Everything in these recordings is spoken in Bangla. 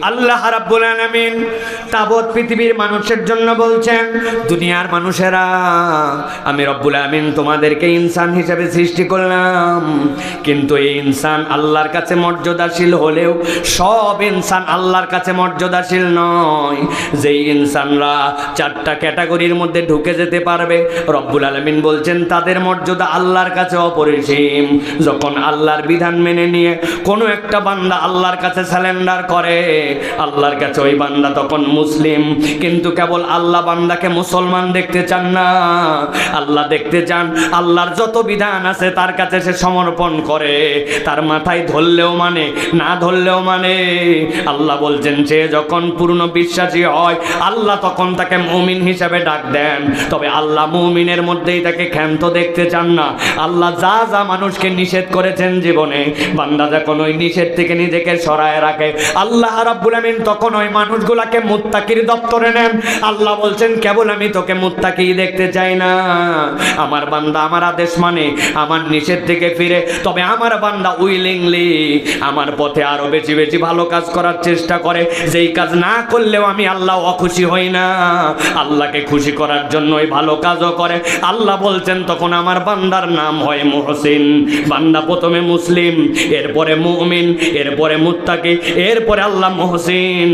আল্লাহ রাব্বুল আলামিন তাবৎ পৃথিবীর মানুষের জন্য বলছেন, দুনিয়ার মানুষেরা, আমি রব্বুল আলামিন তোমাদেরকে ইনসান হিসেবে সৃষ্টি করলাম, কিন্তু এই ইনসান আল্লাহর কাছে মর্যাদাশীল হলেও সব ইনসান আল্লাহর কাছে মর্যাদাশীল নয়। যেই ইনসানরা চারটা ক্যাটাগরির মধ্যে ঢুকে যেতে পারবে, রব্বুল আলামিন বলছেন তাদের মর্যাদা আল্লাহর কাছে অপরিসীম। যখন আল্লাহর বিধান মেনে নিয়ে কোনো একটা বান্দা আল্লাহর কাছে সারেন্ডার করে, আল্লাহর কাছে ওই বান্দা তখন মুসলিম। কিন্তু কেবল আল্লাহ বান্দাকে মুসলমান দেখতে চান না, আল্লাহ দেখতে চান আল্লাহর যত বিধান আছে তার কাছে সে সমর্পণ করে, তার মাথায় ধরলেও মানে, না ধরলেও মানে। আল্লাহ বলছেন সে যখন পূর্ণ বিশ্বাসী হয় আল্লাহ তখন তাকে মুমিন হিসাবে ডাক দেন। তবে আল্লাহ মুমিনের মধ্যেই তাকে ক্ষান্ত দেখতে চান না। আল্লাহ যা যা মানুষকে নিষেধ করেছেন জীবনে, বান্দা যখন ওই নিষেধ থেকে নিজেকে সরায় রাখে, আল্লাহ রাব্বুল আমিন তখন ওই মানুষগুলাকে মুত্তাকির দপ্তরে নেন। আল্লাহ বলছেন কেবল আমি তোকে মুত্তাকি দেখতে চাই না, আমার বান্দা আমার আদেশ মানে, আমার নিষেধ থেকে ফিরে, তবে আমার বান্দা উইলিংলি আমার পথে আরো বেশি বেশি ভালো কাজ করার চেষ্টা করে, যেই কাজ না করলেও আমি আল্লাহ অখুশি হই না, আল্লাহকে খুশি করার জন্য ওই ভালো কাজও করে। আল্লাহ বলছেন তখন আমার বান্দার নাম হয় মুহসিন। বান্দা প্রথমে মুসলিম, এরপরে মুমিন, এরপরে মুত্তাকি, এরপরে আল্লাহ মুহসিন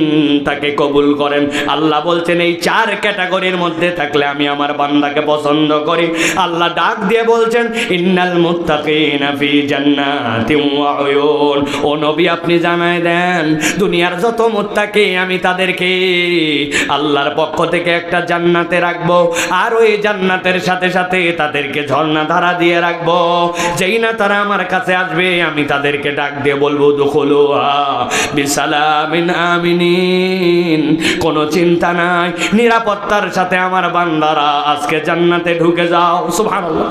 তাকে কবুল করেন। আল্লাহ বলছেন এই চার ক্যাটাগরির মধ্যে থাকলে আমি আমার বান্দাকে পছন্দ করি। আল্লাহ ডাক দিয়ে বলছেন ইন্নাল মুত্তাকিনা ফি জান্নাতিন ওয়া উয়ুন। ও নবী আপনি জানায় দেন দুনিয়ার যত মুত্তাকি আমি তাদেরকে আল্লাহর পক্ষ থেকে একটা জান্নাতে রাখবো, আর ওই জান্নাতের সাথে সাথে তাদেরকে ঝর্ণা ধারা দিয়ে রাখবো। যেই না তারা আমার কাছে আসবে আমি তাদেরকে ডাক দিয়ে বলবো দুখুলুহা বিসালামিন আমিনিন। কোনো চিন্তা নাই, নিরাপত্তার সাথে আমার বান্দারা আজকে জান্নাতে ঢুকে যাও। সুবহানাল্লাহ।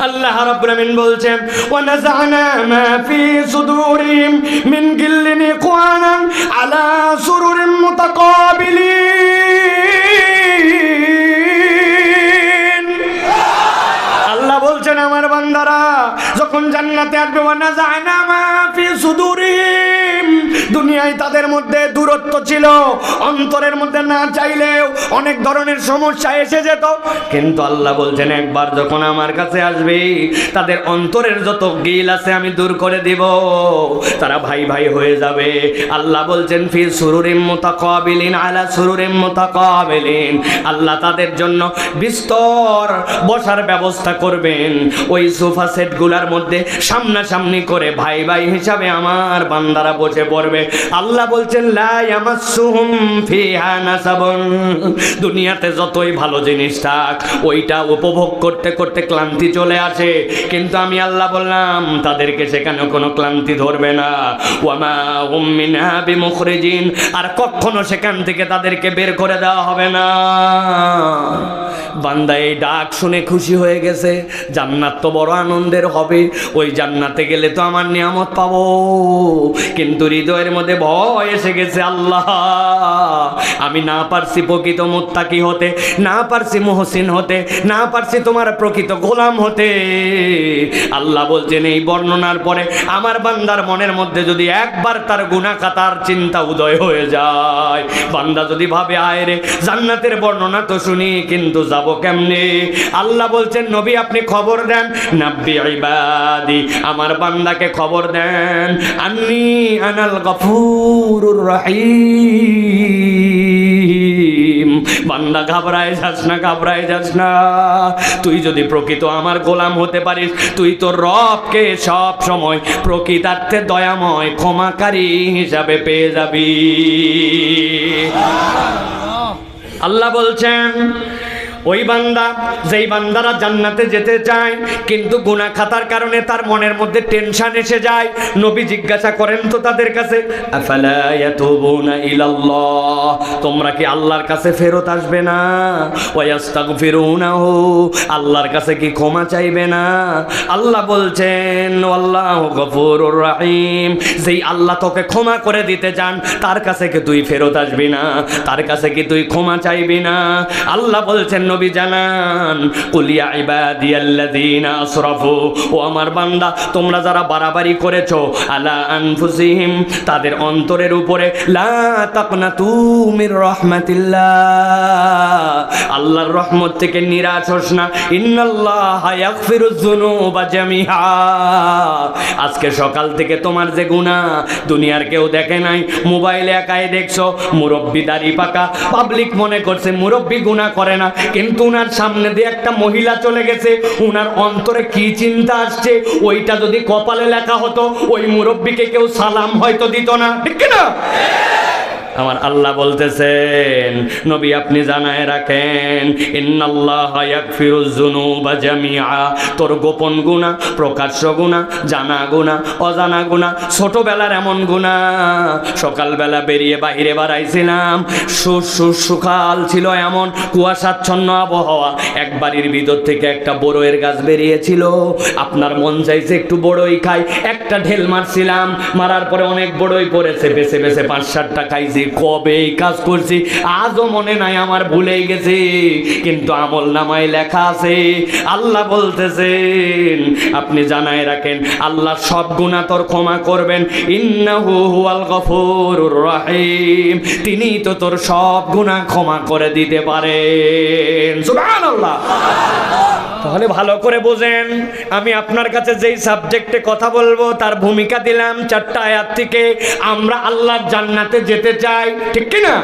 আল্লাহ রাব্বুল আমিন বলছেন ওয়া নাযা'না মা ফি সুদুরিহিম মিন গিল্লিন ইখওয়ানান আলা সুরুরিন মুতাকাবিলিন। আল্লাহ বলছেন আমার বান্দারা যখন জান্নাতে আসবে, ওয়া নাযা'না মা ফি সুদুরিহিম, দুনিয়ায় তাদের মধ্যে দূরত্ব ছিল, অন্তরের মধ্যে না চাইলেও অনেক ধরনের সমস্যা এসে যেত, কিন্তু আল্লাহ বলছেন একবার যখন আমার কাছে আসবে তাদের অন্তরের যত গিল আছে আমি দূর করে দিব, তারা ভাই ভাই হয়ে যাবে। আল্লাহ বলছেন ফি সুরুরিম মুতাকাবিলিন আলা সুরুরিম মুতাকাবিলিন। আল্লাহ তাদের জন্য বিস্তর বসার ব্যবস্থা করবেন, ওই সোফা সেটগুলোর মধ্যে সামনাসামনি করে ভাই ভাই হিসাবে আমার বান্দারা বসে পড়বে। আল্লাহ বলছেন লা ইয়ামাসসুহুম ফিহা নাসাবুন। দুনিয়াতে যতই ভালো জিনিস থাক ওইটা উপভোগ করতে করতে ক্লান্তি চলে আসে, কিন্তু আমি আল্লাহ বললাম তাদেরকে সেখানে কোনো ক্লান্তি ধরবে না। ওয়া মা হুম মিনহা বিমুখরিজিন, আর কখনো সেখান থেকে তাদেরকে বের করে দেওয়া হবে না। বান্দা এই ডাক শুনে খুশি হয়ে গেছে, জান্নাত তো বড় আনন্দের হবে, ওই জান্নাতে গেলে তো আমার নিয়ামত পাবো, কিন্তু হৃদয়ের মধ্যে ভয় এসে গেছে, আল্লাহ আমি না পারছি প্রকৃত মুত্তাকি হতে, না পারছি মুহসিন হতে, না পারছি তোমার প্রকৃত গোলাম হতে। আল্লাহ বলছেন এই বর্ণনার পরে আমার বান্দার মনের মধ্যে যদি একবার তার গুনাহ খাতার চিন্তা উদয় হয়ে যায়, বান্দা যদি ভাবে আয় রে জান্নাতের বর্ণনা তো শুনি কিন্তু যাব কেমনে, আল্লাহ বলছেন নবী আপনি খবর দেন, নাব্বি ইবাদি আমার বান্দাকে খবর দেন, আন্নী আনাল গফুরুর রহিম। বান্দা ঘাবড়ায় যাস না, ঘাবড়ায় যাস না, তুই যদি প্রকৃত আমার গোলাম হতে পারিস তুই তোর রবকে সব সময় প্রকৃতার্থে দয়াময় ক্ষমাকারী হিসাবে পেয়ে যাবি। আল্লাহ বলছেন ওই বান্দা, যেই বান্দারা জান্নাতে যেতে চায় কিন্তু গুনাহ খাতার কারণে তার মনের মধ্যে টেনশন এসে যায়, নবী জিজ্ঞাসা করেন তো তাদের কাছে আফালা ইয়াতুবুনা ইলাল্লাহ, তোমরা কি আল্লাহর কাছে ফেরত আসবে না? ওয়া ইস্তাগফিরুনাহু, আল্লাহর কাছে কি ক্ষমা চাইবে না? আল্লাহ বলছেন আল্লাহু গফুরুর রহিম, যেই আল্লাহ তোকে ক্ষমা করে দিতে চান তার কাছে কি তুই ফেরত আসবি না? তার কাছে কি তুই ক্ষমা চাইবি না? আল্লাহ বলছেন নবী জানান, কুল ইয়া ইবাদিয়াল্লাযীনা আসরাফু, ও আমার বান্দা তোমরা যারা বাড়াবাড়ি করেছো আলা আনফুসিহিম, তাদের অন্তরের উপরে, লা তাকনাতু মির রাহমাতিল্লাহ, আল্লাহর রহমত থেকে নিরাশ হোস না। ইন্নাল্লাহা ইয়াগফিরুয যুনুবা জামিআ, আজকে সকাল থেকে তোমার যে গুনাহ দুনিয়ার কেউ দেখে নাই, মোবাইলে একাই দেখছো, মুরব্বি দাড়ি পাকা, পাবলিক মনে করছে মুরব্বি গুনাহ করে না, কিন্তু উনার সামনে দিয়ে একটা মহিলা চলে গেছে, উনার অন্তরে কি চিন্তা আসছে ওইটা যদি কপালে লেখা হতো ওই মুরব্বিকে কেউ সালাম হয়তো দিত না, ঠিক না? আমার আল্লাহ বলতেছেন, নবী আপনি জানায় রাখেন, ইন্নাল্লাহা ইয়াগফিরুয যুনুবা জামিআ, তোর গোপন গুনাহ, প্রকাশ্য গুনাহ, জানা গুনাহ, অজানা গুনাহ, ছোটবেলার এমন গুনাহ, সকালবেলা বেরিয়ে বাইরে বাড়াইছিলাম, সুখাল ছিল, এমন কুয়াশাচ্ছন্ন আবহাওয়া, এক বাড়ির ভিতর থেকে একটা বড়ইয়ের গাছ বেরিয়েছিল, আপনার মন চাইছে একটু বড়ই খাই, একটা ঢেল মারছিলাম, মারার পরে অনেক বড়ই পড়েছে, বেছে বেছে 5-7টা খাইছি। কবে এই কাজ করছি আজও মনে নাই, আমার ভুলেই গেছি, কিন্তু আমল নামায় লেখা আছে। আল্লাহ বলতেছেন আপনি জানায় রাখেন, আল্লাহ সব গুনাহ তোর ক্ষমা করবেন, ইন্নাহু হুয়াল গফুরুর রহিম, তিনি তো তোর সব গুনাহ ক্ষমা করে দিতে পারেন। সুবহানাল্লাহ। তাহলে ভালো করে বোঝেন, আমি আপনার কাছে যেই সাবজেক্টে কথা বলবো তার ভূমিকা দিলাম 4টা আয়াত থেকে। আমরা আল্লাহর জান্নাতে যেতে চাই, ঠিক কি না?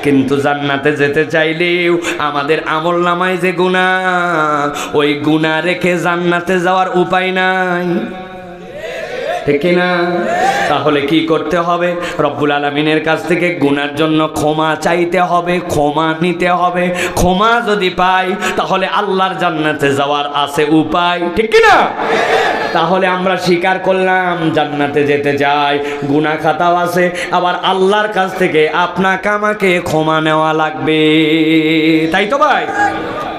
কিন্তু জান্নাতে যেতে চাইলেও আমাদের আমলনামায় যে গুনাহ, ওই গুনাহ রেখে জান্নাতে যাওয়ার উপায় নাই, ঠিক কি না? তাহলে কি করতে হবে? রব্বুল আলামিনের কাছ থেকে গুনার জন্য ক্ষমা চাইতে হবে, ক্ষমা নিতে হবে। ক্ষমা যদি পাই তাহলে আল্লাহর জান্নাতে যাওয়ার আছে উপায়, ঠিক কি না? তাহলে আমরা স্বীকার করলাম জান্নাতে যেতে চাই, গুনাহ খাতাও আছে, আবার আল্লাহর কাছ থেকে আপনাকে আমাকে ক্ষমা নেওয়া লাগবে, তাই তো ভাই?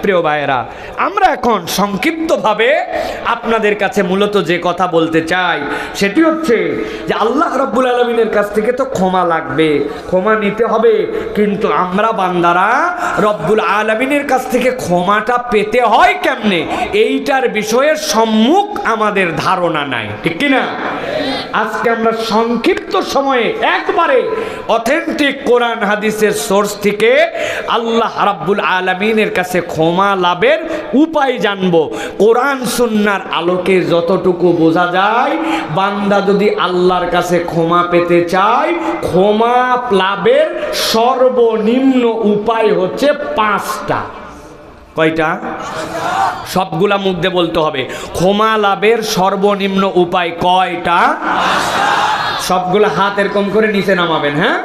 প্রিয় ভাইয়েরা, আমরা এখন সংক্ষিপ্তভাবে আপনাদের কাছে মূলত যে কথা বলতে চাই সেটি হচ্ছে যে আল্লাহ রাব্বুল আলামিনের কাছ থেকে তো ক্ষমা লাগবে, ক্ষমা নিতে হবে, কিন্তু আমরা বান্দারা রব্বুল আলামিনের কাছ থেকে ক্ষমাটা পেতে হয় কেমনে, এইটার বিষয়ে সম্মুখ আমাদের ধারণা নাই, ঠিক কিনা? আজকে আমরা সংক্ষিপ্ত সময়ে একবারে অথেন্টিক কোরআন হাদিসের সোর্স থেকে আল্লাহ রাব্বুল আলামিনের কাছে ক্ষমা লাভের উপায় জানবো। কোরআন সুন্নাহর আলোকে যতটুকু বোঝা যায়, বান্দা যদি আল্লাহর কাছে ক্ষমা পেতে চায়, ক্ষমা লাভের সর্বনিম্ন উপায় হচ্ছে 5টা। কয়টা? সবগুলা মুখ দিয়ে বলতে হবে। ক্ষমা লাভের সর্বনিম্ন উপায় কয়টা? সবগুলা হাত এরকম করে নিচে নামাবেন, হ্যাঁ?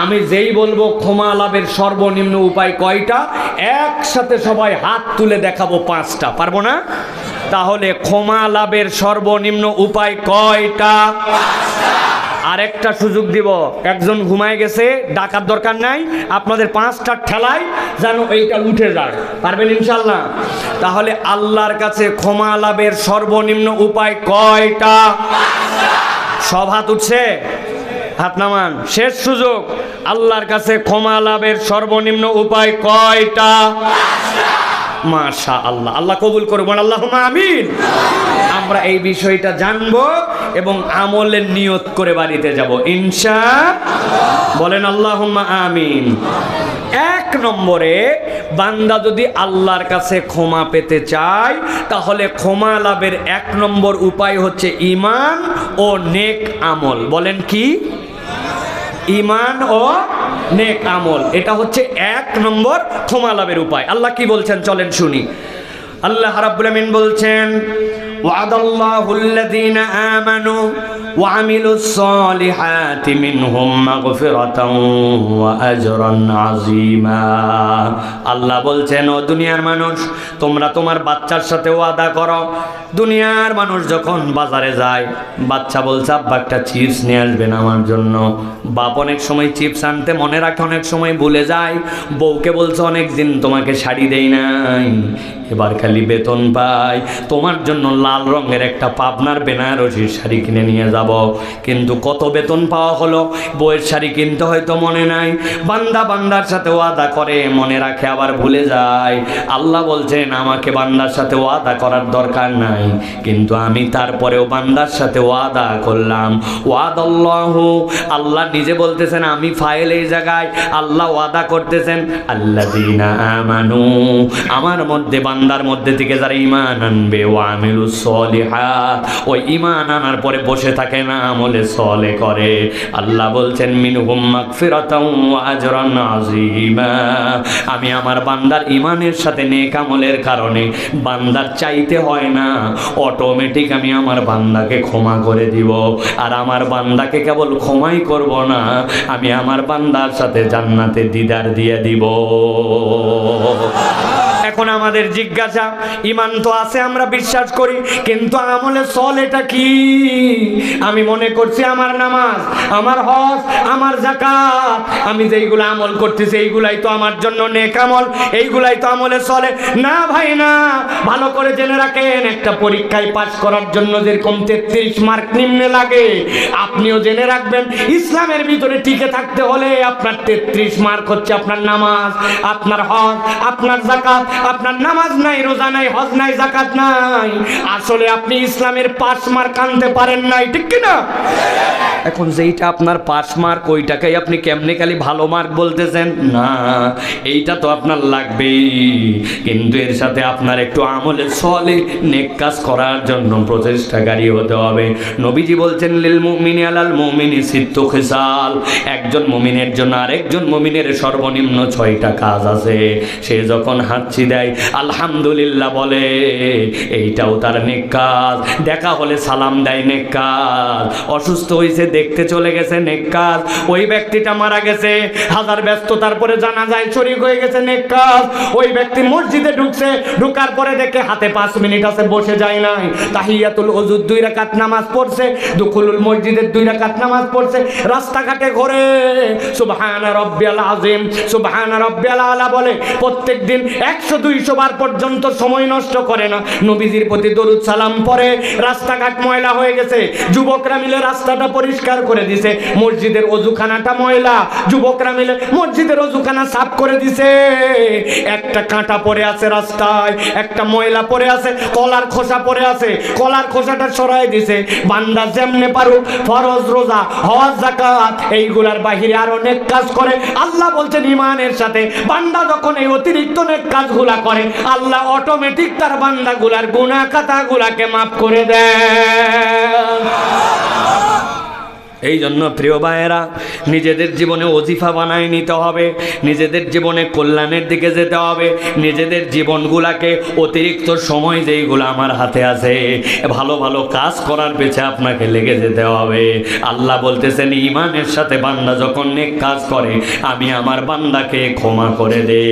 আমি যেই বলবো ক্ষমা লাভের সর্বনিম্ন উপায় কয়টা, একসাথে সবাই হাত তুলে দেখাবো 5টা। পারবো না? তাহলে ক্ষমা লাভের সর্বনিম্ন উপায় কয়টা? আরেকটা সুযোগ দিব, একজন ঘুমায় গেছে, ডাকার দরকার নাই, আপনাদের 5টা ঠেলায় যেন এইটা উঠে যায়। পারবেন ইনশাল্লাহ? তাহলে আল্লাহর কাছে ক্ষমা লাভের সর্বনিম্ন উপায় কয়টা? সব হাত উঠছে? হাত নামান। শেষ সুযোগ, আল্লাহর কাছে ক্ষমা লাভের সর্বনিম্ন উপায় কয়টা? মাশাআল্লাহ, আল্লাহ কবুল করুন, আল্লাহুম্মা আমিন। আমরা এই বিষয়টা জানবো এবং আমলের নিয়ত করে বাড়িতে যাব ইনশাআল্লাহ। বলেন আল্লাহুম্মা আমিন। 1 নম্বরে, বান্দা যদি আল্লাহর কাছে ক্ষমা পেতে চায় তাহলে ক্ষমা লাভের 1 নম্বর উপায় হচ্ছে ঈমান ও নেক আমল। বলেন কি? ঈমান ও নেক আমল, এটা হচ্ছে 1 নম্বর ক্ষমা লাভের উপায়। আল্লাহ কি বলছেন চলেন শুনি। আল্লাহ রাব্বুল আমিন বলছেন, ওয়াদাল্লাহুল্লাযীনা আমানু ওয়া আমিলুস সলিহাতি মিনহুম মাগফিরাতাও ওয়া আজরান আযীমা। আল্লাহ বলছেন, ও দুনিয়ার মানুষ, তোমরা তোমার বাচ্চার সাথে ওয়াদা করো। দুনিয়ার মানুষ যখন বাজারে যায়, বাচ্চা বলছে আব্বা একটা চিপস নিয়ে আসবেন আমার জন্য। বাপ অনেক সময় চিপস আনতে মনে রাখে, অনেক সময় ভুলে যায়। বউকে বলছে অনেক দিন তোমাকে শাড়ি দেই নাই, এবার খালি বেতন পাই, তোমার জন্য লাল রঙের একটা পাবনার বেনারসির শাড়ি কিনে নিয়ে যাব। যাব। কিন্তু কত বেতন পাওয়া হলো, বইয়ের শাড়ি কিনতে হয়তো মনে নাই। বান্দা বান্দার সাথে ওয়াদা করে, মনে রাখে আবার ভুলে যায়। আল্লাহ বলছেন আমাকে বান্দার সাথে ওয়াদা করার দরকার নাই, কিন্তু আমি তারপরেও বান্দার সাথে ওয়াদা করলাম। ওয়াদাল্লাহু, আল্লাহ নিজে বলতেছেন, আমি ফাইল এই জায়গায়, আল্লাহ ওয়াদা করতেছেন আল্লাযীনা আমানু, আমার মধ্যে বান্দার মধ্যে থেকে যারা ঈমান আনবে, ওয়া আমিলুস সলিহাত, ওই ঈমান আনার পরে বসে থাকে না, আমলে সলে করে, আল্লাহ বলছেন মিনহুম মাগফিরাতাও ওয়া আজরান আযীমা, আমি আমার বান্দার ঈমানের সাথে নেক আমলের কারণে বান্দার চাইতে হয় না, অটোমেটিক আমি আমার বান্দাকে ক্ষমা করে দিব। আর আমার বান্দাকে কেবল ক্ষমাই করব না, আমি আমার বান্দার সাথে জান্নাতে দিদার দিয়ে দিব। এখন আমাদের জিজ্ঞাসা, ঈমান তো আছে, আমরা বিশ্বাস করি, কিন্তু আমলে সলেটা কি? আমি মনে করছি আমার নামাজ, আমার হজ, আমার যাকাত, আমি যেইগুলো আমল করতেছি এইগুলাই তো আমার জন্য নেক আমল, এইগুলাই তো আমলে চলে না। ভাই না, ভালো করে জেনে রাখেন, একটা পরীক্ষায় পাস করার জন্য যেরকম 33 মার্ক নিম্নে লাগে, আপনিও জেনে রাখবেন ইসলামের ভিতরে টিকে থাকতে হলে আপনার 33 মার্ক হচ্ছে আপনার নামাজ, আপনার হজ, আপনার যাকাত। আপনার নামাজ নাই, রোজা নাই, হজ নাই, যাকাত নাই, আসলে আপনি ইসলামের 5 মার্ক আনতে পারেন নাই, ঠিক কি না? এখন যেইটা আপনার 5 মার্ক, ওইটাকেই আপনি কেমনে খালি ভালো মার্ক বলতেছেন? না, এইটা তো আপনার লাগবেই, কিন্তু এর সাথে আপনার একটু আমলে সলে নেক কাজ করার জন্য প্রচেষ্টাকারী হতে হবে। নবীজি বলছেন লিল মুমিনি আলাল মুমিনি সিত্তু খিসাল, একজন মুমিনের জন্য আরেকজন মুমিনের সর্বনিম্ন 6টা কাজ আছে। সে যখন হাঁচি দেয় আলহামদুলিল্লাহ বলে, এইটাও তার নেক কাজ। দেখা হলে সালাম দেয়, নেক কাজ। অসুস্থ হয়েছে, দেখতে চলে গেছে, নেক কাজ। ওই ব্যক্তিটা মারা গেছে, হাজার ব্যস্ততার পরে জানাজায় শরীক হয়ে গেছে, নেক কাজ। ওই ব্যক্তি মসজিদে ঢুকছে, ঢুকার পরে দেখে হাতে 5 মিনিট আছে, বসে যায় নাই, তাহিয়াতুল ওযুর 2 রাকাত নামাজ পড়ছে, দুখুলুল মসজিদের 2 রাকাত নামাজ পড়ছে, রাস্তাঘাটে ঘোরে সুবহানা রাব্বিয়াল আযীম, সুবহানা রাব্বিয়াল আলা বলে, প্রত্যেকদিন 100-200 বার পর্যন্ত সময় নষ্ট করে না, নবীজির প্রতি দরুদ সালাম পড়ে। রাস্তাঘাট ময়লা হয়ে গেছে, যুবকরা মিলে রাস্তাটা পরিষ্কার করে দিছে। মসজিদের ওযুখানাটা ময়লা, যুবকরা মিলে মসজিদের ওযুখানা সাফ করে দিছে। একটা কাঁটা পড়ে আছে রাস্তায়, একটা ময়লা পড়ে আছে, কলার খোসা পড়ে আছে, কলার খোসাটা সরাই দিছে। বান্দা যেমনে পারুক ফরজ, রোজা, হজ, যাকাত এইগুলার বাহিরে আরো নেক কাজ করে। আল্লাহ বলছেন ঈমানের সাথে বান্দা যখন এই অতিরিক্ত নেক কাজগুলা করে, আল্লাহ অটোমেটিক তার বান্দাগুলার গুনাহ খাতাগুলাকে মাফ করে দেন। এই জন্য প্রিয় ভাইয়েরা, নিজেদের জীবনে ওজিফা বানায় নিতে হবে, নিজেদের জীবনে কল্যাণের দিকে যেতে হবে, নিজেদের জীবনগুলাকে অতিরিক্ত সময় যেইগুলো আমার হাতে আছে ভালো ভালো কাজ করার পেছে আপনাকে লেগে যেতে হবে। আল্লাহ বলতেছেন ঈমানের সাথে বান্দা যখন নেক কাজ করে, আমি আমার বান্দাকে ক্ষমা করে দে।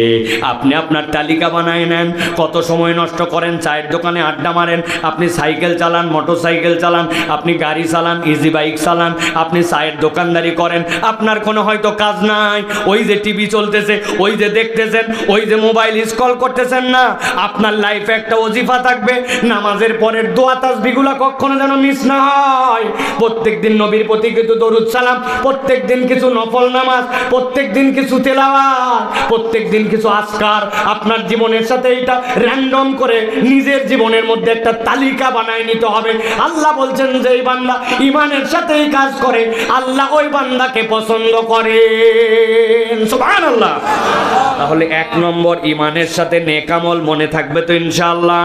আপনি আপনার তালিকা বানায় নেন, কত সময় নষ্ট করেন, চায়ের দোকানে আড্ডা মারেন, আপনি সাইকেল চালান, মোটর সাইকেল চালান, আপনি গাড়ি চালান, ইজি বাইক চালান, আপনি চায়ের দোকানদারি করেন, আপনার কোনো হয়তো কাজ নাই, ওই যে টিভি চলতেছে, ওই যে দেখতেছেন, ওই যে মোবাইল স্ক্রল করতেছেন না, আপনার লাইফে একটা ওজিফা থাকবে, নামাজের পরের দোয়া তাসবিহগুলো কখনো যেন মিস না হয়। প্রত্যেকদিন নবীর প্রতি কিছু দরুদ সালাম, প্রত্যেকদিন কিছু নফল নামাজ, প্রত্যেকদিন কিছু তেলাওয়াত, প্রত্যেকদিন কিছু আজকার। আপনার জীবনের সাথে এটা র্যান্ডম করে নিজের জীবনের মধ্যে একটা তালিকা বানায় নিতে হবে। আল্লাহ বলছেন যে এই বান্দা ঈমানের সাথে এই কাজ করে, আল্লাহ ওই বান্দাকে পছন্দ করেন। সুবহানাল্লাহ। তাহলে 1 নম্বর ঈমানের সাথে নেক আমল মনে থাকবে তো ইনশাআল্লাহ।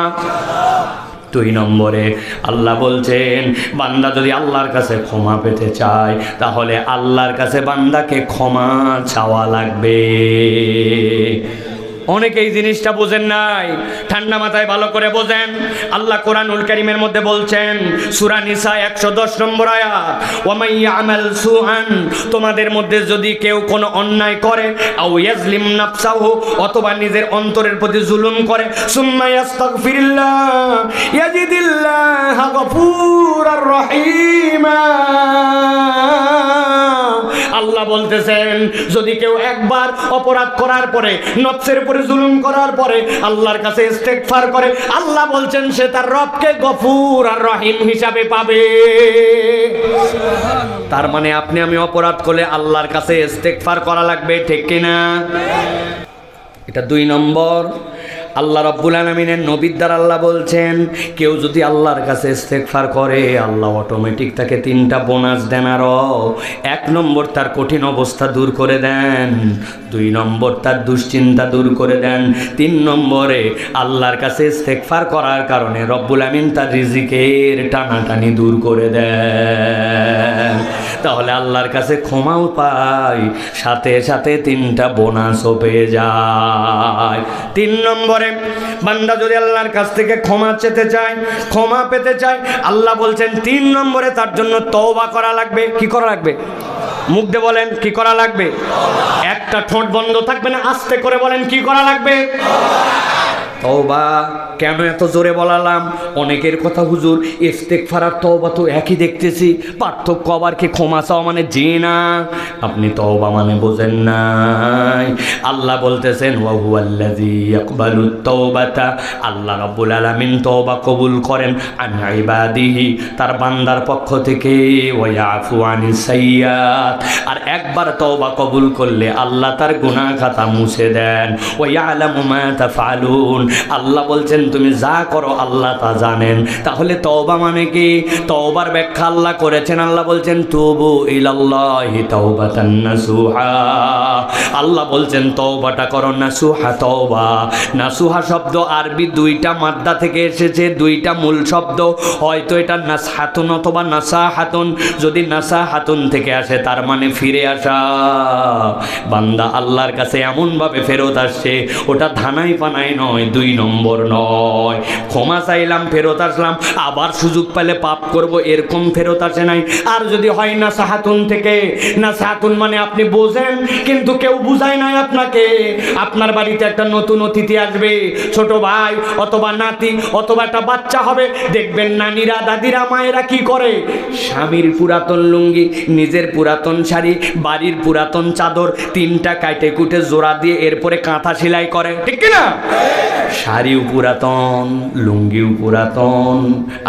2 নম্বরে আল্লাহ বলছেন বান্দা যদি আল্লাহর কাছে ক্ষমা পেতে চায়, তাহলে আল্লাহর কাছে বান্দাকে ক্ষমা চাওয়া লাগবে। অনেকে এই জিনিসটা বোঝেন নাই, ঠান্ডা মাথায় ভালো করে বোঝেন। আল্লাহ কোরআনুল কারীমের মধ্যে বলছেন, সূরা নিসা 110 নম্বর আয়াত, ওয়া মান ইয়ামাল সুআন, তোমাদের মধ্যে যদি কেউ কোনো অন্যায় করে, আও ইয়াজলিম নাফসাহু, অথবা নিজের অন্তরের প্রতি জুলুম করে, সুম্মা ইস্তাগফিরিল্লাহ ইয়াজিদিল্লাহ গফুরার রহিমা, আল্লাহ বলতেছেন যদি কেউ একবার অপরাধ করার পরে, নফসের উপরে জুলুম করার পরে আল্লাহর কাছে ইস্তেগফার করে, আল্লাহ বলছেন সে তার রবকে গফুর আর রহিম হিসাবে পাবে। তার মানে আপনি আমি অপরাধ করলে আল্লাহর কাছে ইস্তেগফার করা লাগবে, ঠিক কিনা? এটা 2 নম্বর। আল্লাহ রাব্বুল আলামিনের নবীর দ্বারা আল্লাহ বলছেন কেউ যদি আল্লাহর কাছে ইস্তেগফার করে আল্লাহ অটোমেটিক তাকে 3টা বোনাস দেন। আরও 1 নম্বর তার কঠিন অবস্থা দূর করে দেন, 2 নম্বর তার দুশ্চিন্তা দূর করে দেন, 3 নম্বরে আল্লাহর কাছে ইস্তেগফার করার কারণে রব্বুল আমিন তার রিজিকের টানাটানি দূর করে দেন। তাহলে আল্লাহর কাছে ক্ষমাও পাই, সাথে সাথে 3টা বোনাসও পেয়ে যায়। 3 নম্বরে বান্দা যদি আল্লাহর কাছ থেকে ক্ষমা চেতে চায়, ক্ষমা পেতে চায়, আল্লাহ বলছেন 3 নম্বরে তার জন্য তওবা করা লাগবে। কি করা লাগবে? মুখ দিয়ে বলেন কি করা লাগবে? একটা ঠোঁট বন্ধ থাকবে না, আস্তে করে বলেন কি করা লাগবে? তওবা। কেন এত জোরে বলালাম? অনেকের কথা হুজুর ইস্তেগফার আর তওবা তো একই দেখতেছি, পার্থক্য আবার কি ক্ষমা চাওয়া মানে? জি না, আপনি তওবা মানে বোঝেন নাই। আল্লাহ বলতেছেন ওয়া হুয়াল্লাযী ইয়াকবালুত তাওবাতা, আল্লাহ রাব্বুল আলামিন তওবা কবুল করেন আন ইবাদিহি, তার বান্দার পক্ষ থেকে, ওয়া ইয়াফু আনিস সাইয়্যাত, আর একবার তওবা কবুল করলে আল্লাহ তার গুনাহ খাতা মুছে দেন। ওয়া ইয়ালামু মা তাফআলুন, আল্লাহ বলছেন তুমি যা করো আল্লাহ তা জানেন। তাহলে তওবা মানে কি? তওবার ব্যাখ্যা আল্লাহ করেছেন, আল্লাহ বলছেন তুবু ইলাল্লাহি তাওবাতান নাসুহা, আল্লাহ বলছেন তওবাটা করো নাসুহা। তওবা, নাসুহা শব্দ আরবি 2টা মাদ্দা থেকে এসেছে, 2টা মূল শব্দ, হয়তো এটা নাসহাতুন অথবা নাসাহাতুন। যদি নাসাহাতুন থেকে আসে তার মানে ফিরে আসা। বান্দা আল্লাহর কাছে এমনভাবে ফেরত আসছে, ওটা ধানাই পানাই নয়, 2 নম্বর নয়। ক্ষমা চাইলাম, ফেরত আসলাম, আবার সুযোগ পেলে পাপ করব, এরকম ফেরত আসে নাই। আর যদি হয় নাসাহাতুন থেকে, নাসাহাতুন মানে আপনি বোঝেন কিন্তু কেউ বুঝায় নাই আপনাকে। আপনার বাড়িতে একটা নতুন অতিথি আসবে, ছোট ভাই অথবা নাতি অথবা একটা বাচ্চা হবে, দেখবেন নানিরা দাদিরা মায়েরা কি করে? স্বামীর পুরাতন লুঙ্গি, নিজের পুরাতন শাড়ি, বাড়ির পুরাতন চাদর 3টা কাটে কুটে জোড়া দিয়ে এরপরে কাঁথা সেলাই করে, ঠিক কিনা? শাড়িও পুরাতন, লুঙ্গিও পুরাতন,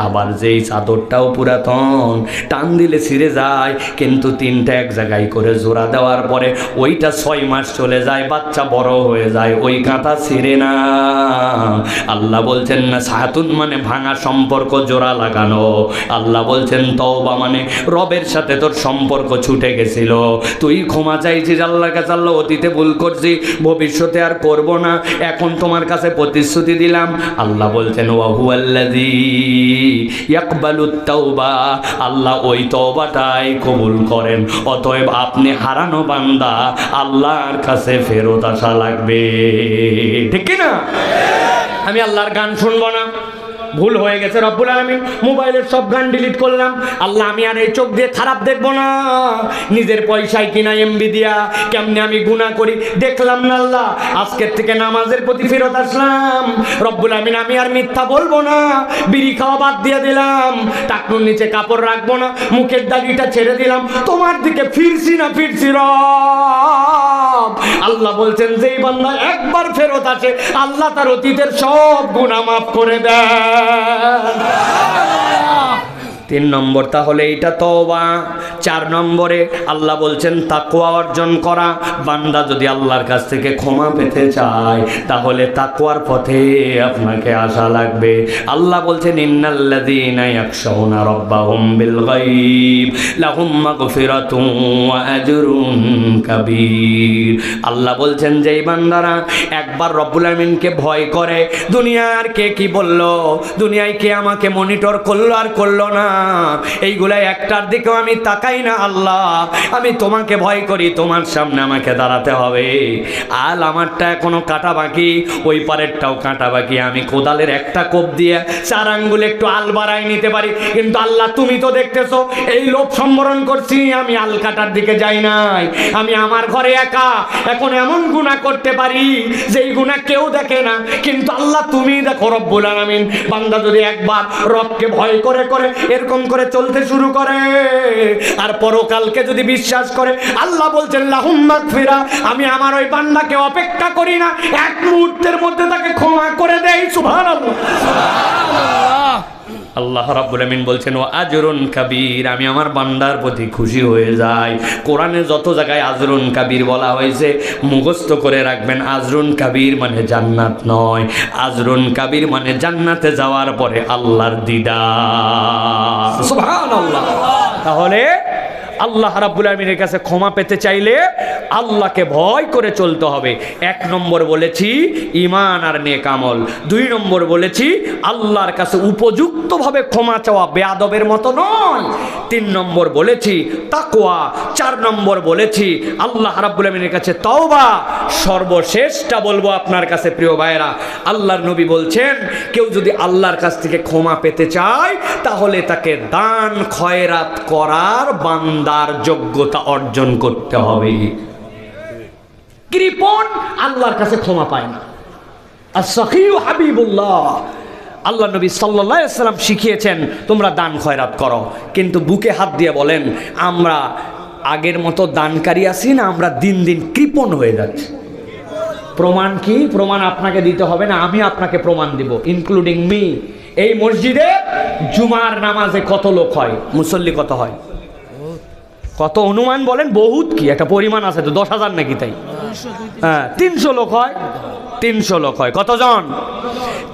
আবার যেই চাদরটাও পুরাতন, টান দিলে ছিঁড়ে যায়, কিন্তু 3টা এক জায়গায় করে জোড়া দেওয়ার পরে ওইটা 6 মাস চলে যায়, বাচ্চা বড় হয়ে যায়, ওই কাঁথা ছিঁড়ে না। আল্লাহ বলছেন না সাহাতুন মানে ভাঙা সম্পর্ক জোড়া লাগানো। আল্লাহ বলছেন তওবা মানে রবের সাথে তোর সম্পর্ক ছুটে গেছিল, তুই ক্ষমা চাইছিস আল্লাহর কাছে, আল্লাহ অতীতে ভুল করছি, ভবিষ্যতে আর করব না, এখন তোমার কাছে প্রতিশ্রুতি দিলাম। আল্লাহ বলছেন ওয়া হুয়াল্লাযী ইয়াকবালুত তাওবা, আল্লাহ ওই তওবাটাই কবুল করেন। অতএব আপনি হারানো বান্দা, আল্লাহর কাছে ফেরত আসা লাগবে, ঠিক কি না? আমি আল্লাহর গান শুনবো না, ভুল হয়ে গেছে, রব্বুল আলামিন মোবাইলের সব গান ডিলিট করলাম, আল্লাহ আমি আর এই চোখ দিয়ে খারাপ দেখবো না। নিজের পয়সায় কিনা এমবি দিয়া কেমনে আমি গুনাহ করি দেখলাম না আল্লাহ, আজকের থেকে নামাজের প্রতি ফেরত আসলাম। রব্বুল আলামিন আমি আর মিথ্যা বলবো না, বিড়ি খাওয়া বাদ দিয়ে দিলাম, টাকনুর নিচে কাপড় রাখবো না, মুখের দাড়িটা ছেড়ে দিলাম, তোমার দিকে ফিরছি না ফিরছি রব। আল্লাহ বলছেন যেই বান্দা একবার ফেরত আসে আল্লাহ তার অতীতের সব গুনাহ মাফ করে দেয়। 3 নম্বর তাহলে এইটা তওবা। 4 নম্বরে আল্লাহ বলছেন তাকওয়া অর্জন করা। বান্দা যদি আল্লাহর কাছ থেকে ক্ষমা পেতে চায় তাহলে তাকওয়ার পথে আপনাকে আসা লাগবে। আল্লাহ বলছেন ইন্নাল্লাযীনা ইয়াখশাউনা রাব্বাহুম বিল গায়ব লাহুম মাগফিরাতুন ওয়া আজরুন কাবীর। আল্লাহ বলছেন যেই বান্দারা একবার রব্বুল আমিনকে ভয় করে, দুনিয়ার কে কি বলল, দুনিয়ায় কে আমাকে মনিটর করলো আর করলো না, এইগুলা একটার দিকেও আমি তাকাই না। আল্লাহ আমি তোমাকে ভয় করি, তোমার সামনে আমাকে দাঁড়াতে হবে, আল আমারটা এখনো কাটা বাকি, ওই পারেরটাও কাটা বাকি, আমি কোদালের একটা কোপ দিয়ে 4 আঙ্গুল একটু আল বাড়াই নিতে পারি, কিন্তু আল্লাহ তুমি তো দেখতেছো এই লোভ সম্বরণ করছি, আমি আল কাটার দিকে যাই নাই, আমি আমার ঘরে একা এখন এমন গুনাহ করতে পারি যেই গুনাহ কেউ দেখে না, কিন্তু আল্লাহ তুমি দেখো রব্বুল আলামিন। বান্দা যদি একবার রবকে ভয় করে করে এরকম এরকম করে চলতে শুরু করে আর পরকালকে যদি বিশ্বাস করে, আল্লাহ বলছেন লাহুম মাগফিরা, আমি আমার ওই বান্দাকে অপেক্ষা করি না, এক মুহূর্তের মধ্যে তাকে ক্ষমা করে দেই। সুবহানাল্লাহ। আল্লাহ রাব্বুল আমিন বলছেন ও আজরুন কাবীর, আমি আমার বান্দার প্রতি খুশি হয়ে যাই। কোরআনে যত জায়গায় আজরুন কাবীর বলা হয়েছে মুখস্থ করে রাখবেন। আজরুন কাবীর মানে জান্নাত নয়, আজরুন কাবীর মানে জান্নাতে যাওয়ার পরে আল্লাহর দিদার। সুবহানাল্লাহ। তাহলে আল্লাহ রাব্বুল আমিনের কাছে ক্ষমা পেতে চাইলে আল্লাহকে ভয় করে চলতে হবে। 1 নম্বর বলেছি ঈমান আর নেক আমল, 2 নম্বর বলেছি আল্লাহর কাছে উপযুক্তভাবে ক্ষমা চাওয়া, বেয়াদবের মতো নয়, 3 নম্বর বলেছি তাকওয়া, 4 নম্বর বলেছি আল্লাহ রাব্বুল আমিনের কাছে তওবা। সর্বশেষটা বলবো আপনার কাছে প্রিয় ভাইরা, আল্লাহর নবী বলছেন কেউ যদি আল্লাহর কাছ থেকে ক্ষমা পেতে চায় তাহলে তাকে দান খয়রাত করার বান্দার যোগ্যতা অর্জন করতে হবে। কৃপণ আল্লাহর কাছে ক্ষমা পায় না। as-sakhiyu হাবিবুল্লাহ, আল্লাহ নবী সাল্লাল্লাহু আলাইহি ওয়াসাল্লাম শিখিয়েছেন তোমরা দান খয়রাত করো, কিন্তু বুকে হাত দিয়ে বলেন আমরা আগের মতো দানকারী আছি না, আমরা দিন দিন কৃপণ হয়ে যাচ্ছি। প্রমাণ কি? প্রমাণ আপনাকে দিতে হবে না, আমি আপনাকে প্রমাণ দিব, ইনক্লুডিং মি। এই মসজিদে জুমার নামাজে কত লোক হয়? মুসল্লি কত হয়? কত অনুমান বলেন? বহুত কি একটা পরিমাণ আছে তো, 10,000 নাকি? তাই হ্যাঁ, 300 লোক হয়। 300 লোক হয়। কতজন?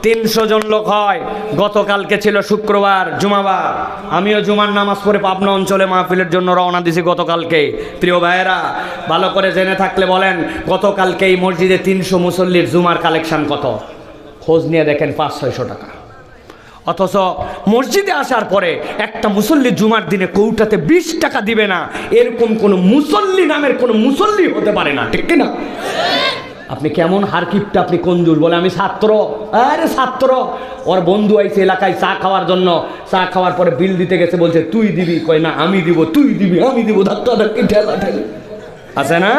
300 জন লোক হয়। গতকালকে ছিল শুক্রবার, জুমাবার। আমিও জুমার নামাজ পড়ে পাবনা অঞ্চলে মাহফিলের জন্য রওনা দিছি গতকালকে। প্রিয় ভাইয়েরা, ভালো করে জেনে থাকলে বলেন গতকালকে এই মসজিদে 300 মুসল্লির জুমার কালেকশন কত? খোঁজ নিয়ে দেখেন 500-600 টাকা। অথচ মসজিদে আসার পরে একটা মুসল্লি জুমার দিনে কৌটাতে 20 টাকা দিবে না, এরকম কোন মুসল্লি নামের কোন মুসল্লি হতে পারে না, ঠিক কিনা? আপনি কেমন হারকিপটা, আপনি কঞ্জুস। বলে আমি ছাত্র। আরে ছাত্র, ওর বন্ধু আইছে এলাকায় চা খাওয়ার জন্য, চা খাওয়ার পরে বিল দিতে গেছে, বলছে তুই দিবি, কয় না আমি দিব, তুই দিবি, আমি দিব, ধাক্কা ধাক্কি ঠেলা ঠেলি আছে না?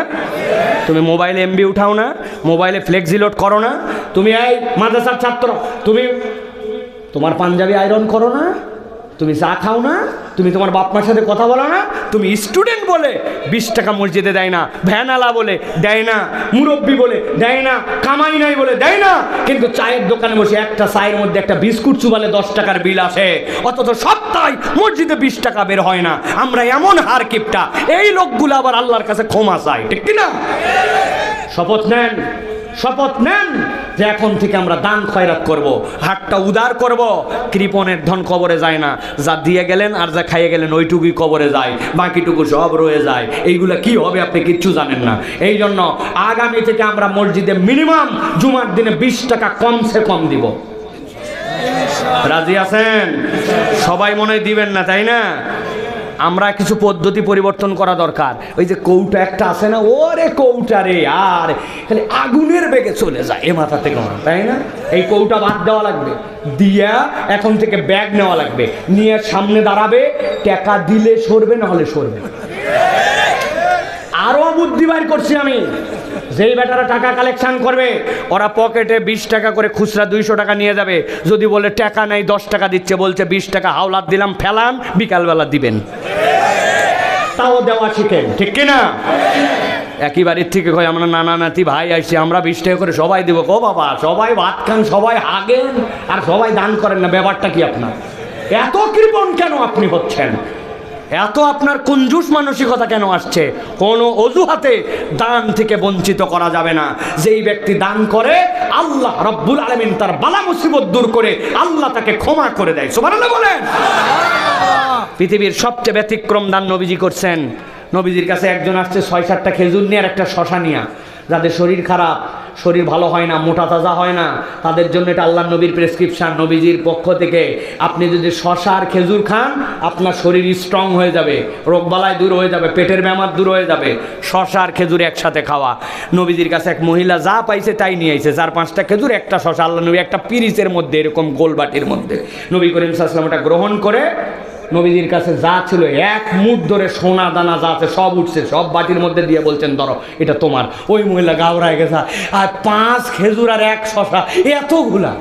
তুমি মোবাইলে এমবি উঠাও না, মোবাইলে ফ্লেক্সি লোড করো না, তুমি এই মাদ্রাসার ছাত্র, তুমি তোমার পাঞ্জাবি আয়রন করো না, তুমি চা খাও না, তুমি তোমার বাপ মার সাথে কথা বলো না, তুমি স্টুডেন্ট বলে 20 টাকা মসজিদে দেয় না, ভ্যানালা বলে দেয় না, মুরব্বী বলে দেয় না, কামাই নাই বলে দেয় না, কিন্তু চায়ের দোকানে বসে একটা চায়ের মধ্যে একটা বিস্কুট চুবালে 10 টাকার বিল আসে, অথচ সপ্তাহে মসজিদে 20 টাকা বের হয় না। আমরা এমন হার কিপটা, এই লোকগুলো আবার আল্লাহর কাছে ক্ষমা চায়, ঠিক কিনা? শপথ নেন, শপথ নেন যে এখন থেকে আমরা দান খয়রাত করব, হাতটা উদার করব। কৃপণের ধন কবরে যায় না, যা দিয়ে গেলেন আর যা খাইয়ে গেলেন ওইটুকুই কবরে যায়, বাকিটুকু সব রয়ে যায়। এইগুলা কি হবে আপনি কিচ্ছু জানেন না। এই জন্য আগামী থেকে আমরা মসজিদে মিনিমাম জুমার দিনে 20 টাকা কমসে কম দিব। রাজি আছেন? সবাই মনে হয় দিবেন না, তাই না? আমরা কিছু পদ্ধতি পরিবর্তন করা দরকার। ওই যে কৌটা একটা আছে না, ওরে কৌটা রে, আর খালি আগুনের বেগে চলে যায় এ মাথা থেকে, তাই না? এই কৌটা বাদ দেওয়া লাগবে, দিয়া এখন থেকে ব্যাগ নেওয়া লাগবে, নিয়ে সামনে দাঁড়াবে, টাকা দিলে সরবে, না হলে সরবে। আরো বুদ্ধি বাইর করছি আমি, যেই বেটারা টাকা কালেকশন করবে ওরা পকেটে 20 টাকা করে খুচরা 200 টাকা নিয়ে যাবে। যদি বলে টাকা নাই 10 টাকা দিচ্ছে, বলছে 20 টাকা হাওলাত দিলাম, ফেলান, বিকালবেলা দিবেন। তাও দেওয়া শিখেন, ঠিক কিনা? একই বাড়ির থেকে কয় আমরা নানা নাতি ভাই আইসি, আমরা 20 টাকা করে সবাই দেবো। ও বাবা, সবাই ভাত খান, সবাই হাগেন, আর সবাই দান করেন না, ব্যাপারটা কি আপনার? এত কৃপণ কেন আপনি হচ্ছেন? এত আপনার কঞ্জুস মানসিকতা কেন আসছে? কোনো অজুহাতে দান থেকে বঞ্চিত করা যাবে না। যেই ব্যক্তি দান করে আল্লাহ রব্বুল আলামিন তার বালা মুসিবত দূর করে আল্লাহ তাকে ক্ষমা করে দেয়। সুবহানাল্লাহ বলেন। পৃথিবীর সবচেয়ে ব্যতিক্রম দান নবীজি করছেন। নবীজির কাছে একজন আসছে 6-7টা খেজুর নিয়ে আর একটা শশা নিয়ে। যাদের শরীর খারাপ, শরীর ভালো হয় না, মোটা তাজা হয় না, তাদের জন্য এটা আল্লাহ নবীর প্রেসক্রিপশন, নবীজির পক্ষ থেকে। আপনি যদি শশা আর খেজুর খান আপনার শরীর স্ট্রং হয়ে যাবে, রোগবালাই দূর হয়ে যাবে, পেটের বেমার দূর হয়ে যাবে। শশা আর খেজুর একসাথে খাওয়া। নবীজির কাছে এক মহিলা যা পাইছে তাই নিয়ে আইছে, 4-5টা খেজুর, একটা শশা। আল্লাহ নবী একটা পিরিচের মধ্যে, এরকম গোল বাটির মধ্যে, নবী করিম সাল্লাল্লাহু আলাইহি ওয়াসাল্লাম এটা গ্রহণ করে নবীজির কাছে যা ছিল 1 মুঠ ধরে সোনা দানা যা আছে সব উঠছে, সব বাটির মধ্যে দিয়ে বলছেন ধরো এটা তোমার। ওই মহিলা গাওরায় গেছে, আর 5 খেজুর আর 1 শশা, এতগুলা।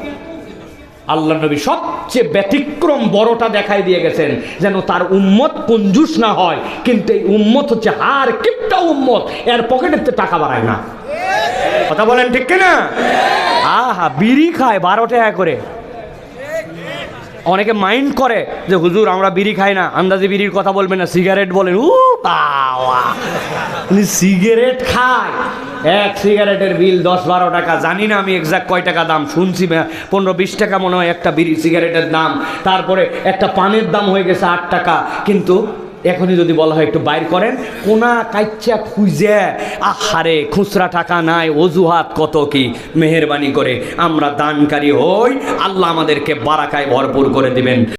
আল্লাহ নবী সবচেয়ে ব্যতিক্রম বড়টা দেখাই দিয়ে গেছেন, যেন তার উম্মত কঞ্জুস না হয়। কিন্তু এই উম্মত হচ্ছে হার কিপটা উম্মত, এর পকেটের টাকা বাড়ায় না। কথা বলেন ঠিক কিনা? আহা, বিড়ি খায় 12 টাকা করে। অনেকে মাইন্ড করে যে হুজুর আমরা বিড়ি খাই না, আন্দাজে বিড়ির কথা বলবেন না, সিগারেট বলেন। বাবা, উনি সিগারেট খায়, এক সিগারেটের বিল 10-12 টাকা, জানি না আমি এক্সাক্ট কয় টাকা দাম, শুনছি 15-20 টাকা মনে হয় একটা বিড়ি সিগারেটের দাম। তারপরে একটা পানের দাম হয়ে গেছে 8 টাকা। কিন্তু এখনই যদি বলা হয় একটু বাইর করেন, কোনা কাইচ্চা খুঁজে, আহারে খুচরা টাকা নাই, অজুহাত কত কি। মেহেরবানি করে আমরা দানকারী হই, আল্লাহ আমাদেরকে বারাকায় ভরপুর করে দিবেন।